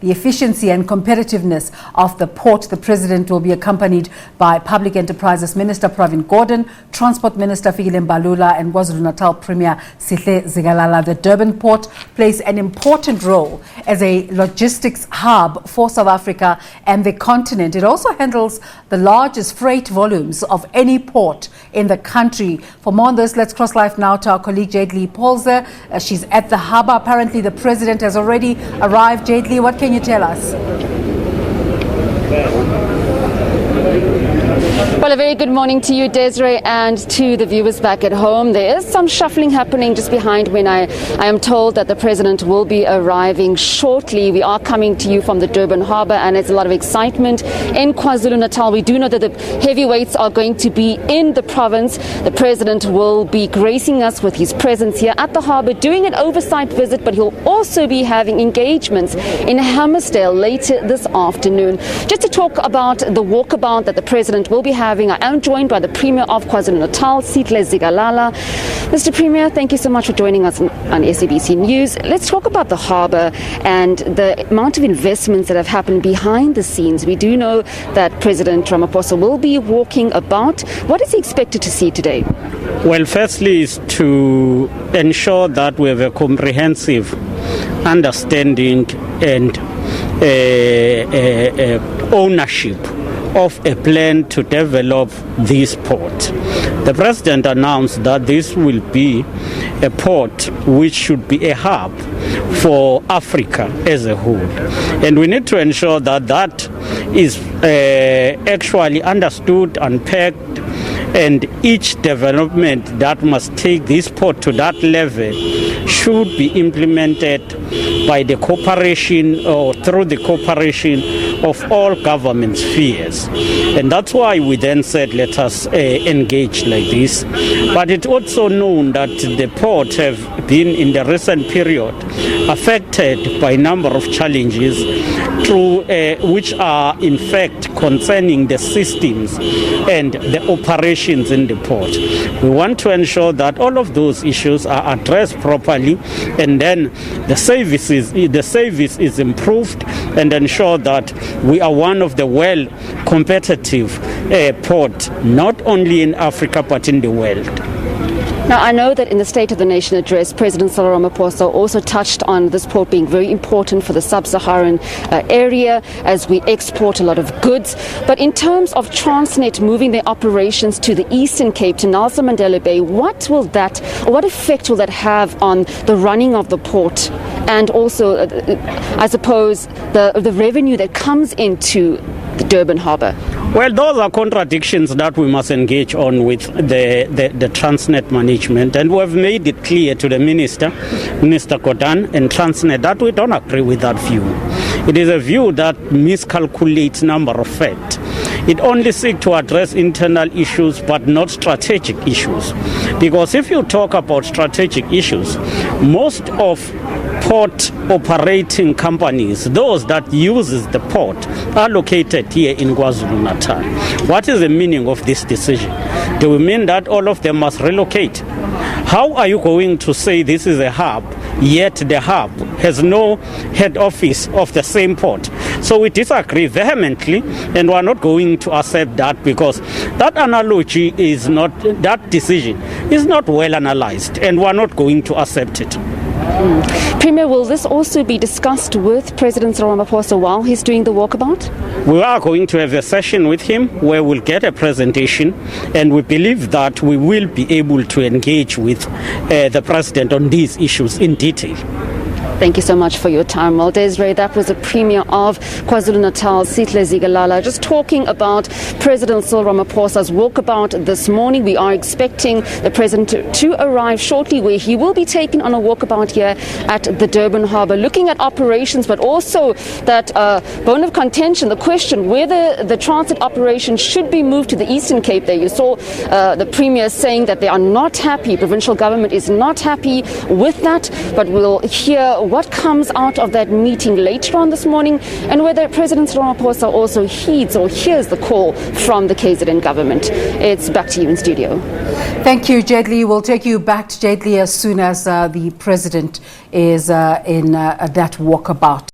the efficiency and competitiveness of the port. The President will be accompanied by Public Enterprises Minister Pravin, Gordhan, Transport Minister Fikile Mbalula and KwaZulu-Natal Premier Sihle Zikalala. The Durban Port plays an important role as a logistics hub for South Africa and the continent. It also handles the largest freight volumes of any port in the country. For more on this, let's cross live now to our colleague Jayed-Leigh-Paulse. She's at the harbour. Apparently the President has already arrived. Jayed-Leigh, what can you tell us? Well, a very good morning to you, Desiree, and to the viewers back at home. There is some shuffling happening just behind when I am told that the President will be arriving shortly. We are coming to you from the Durban harbour, and there's a lot of excitement in KwaZulu-Natal. We do know that the heavyweights are going to be in the province. The President will be gracing us with his presence here at the harbour, doing an oversight visit, but he'll also be having engagements in Hammersdale later this afternoon. Just to talk about the walkabout that the President will be having, I am joined by the Premier of KwaZulu-Natal, Sihle Zikalala. Mr. Premier, thank you so much for joining us on SABC News. Let's talk about the harbour and the amount of investments that have happened behind the scenes. We do know that President Ramaphosa will be walking about. What is he expected to see today? Well, firstly is to ensure that we have a comprehensive understanding and ownership of a plan to develop this port. The President announced that this will be a port which should be a hub for Africa as a whole. And we need to ensure that that is actually understood, unpacked, and each development that must take this port to that level should be implemented by the cooperation or through the cooperation of all government spheres. And that's why we then said, let us engage like this. But it's also known that the port have been in the recent period affected by a number of challenges through, which are in fact concerning the systems and the operations in the port. We want to ensure that all of those issues are addressed properly, and then the service is improved, and ensure that we are one of the competitive port, not only in Africa but in the world. Now, I know that in the State of the Nation address, President Cyril Ramaphosa also touched on this port being very important for the sub-Saharan area as we export a lot of goods. But in terms of Transnet moving their operations to the Eastern Cape, to Nelson Mandela Bay, what effect will that have on the running of the port and also, I suppose, the revenue that comes into the Durban harbour? Well, those are contradictions that we must engage on with the Transnet management, and we have made it clear to the Minister Gordhan and Transnet that we don't agree with that view. It is a view that miscalculates number of facts. It only seeks to address internal issues but not strategic issues. Because if you talk about strategic issues, most of port operating companies, those that uses the port, are located here in KwaZulu-Natal. What is the meaning of this decision? Do we mean that all of them must relocate? How are you going to say this is a hub, yet the hub has no head office of the same port? So we disagree vehemently, and we are not going to accept that, because that analogy is not, that decision is not well analyzed, and we are not going to accept it. Premier, will this also be discussed with President Cyril Ramaphosa while he's doing the walkabout? We are going to have a session with him where we'll get a presentation, and we believe that we will be able to engage with the President on these issues in detail. Thank you so much for your time. Well, Desiree, that was the Premier of KwaZulu-Natal, Sihle Zikalala, just talking about President Cyril Ramaphosa's walkabout this morning. We are expecting the President to arrive shortly, where he will be taken on a walkabout here at the Durban harbour, looking at operations, but also that bone of contention, the question whether the transit operation should be moved to the Eastern Cape. There you saw the Premier saying that they are not happy, provincial government is not happy with that, but we'll hear what comes out of that meeting later on this morning, and whether President Ramaphosa also heeds or hears the call from the KZN government. It's back to you in studio. Thank you, Jayed-Leigh. We'll take you back to Jayed-Leigh as soon as the President is in that walkabout.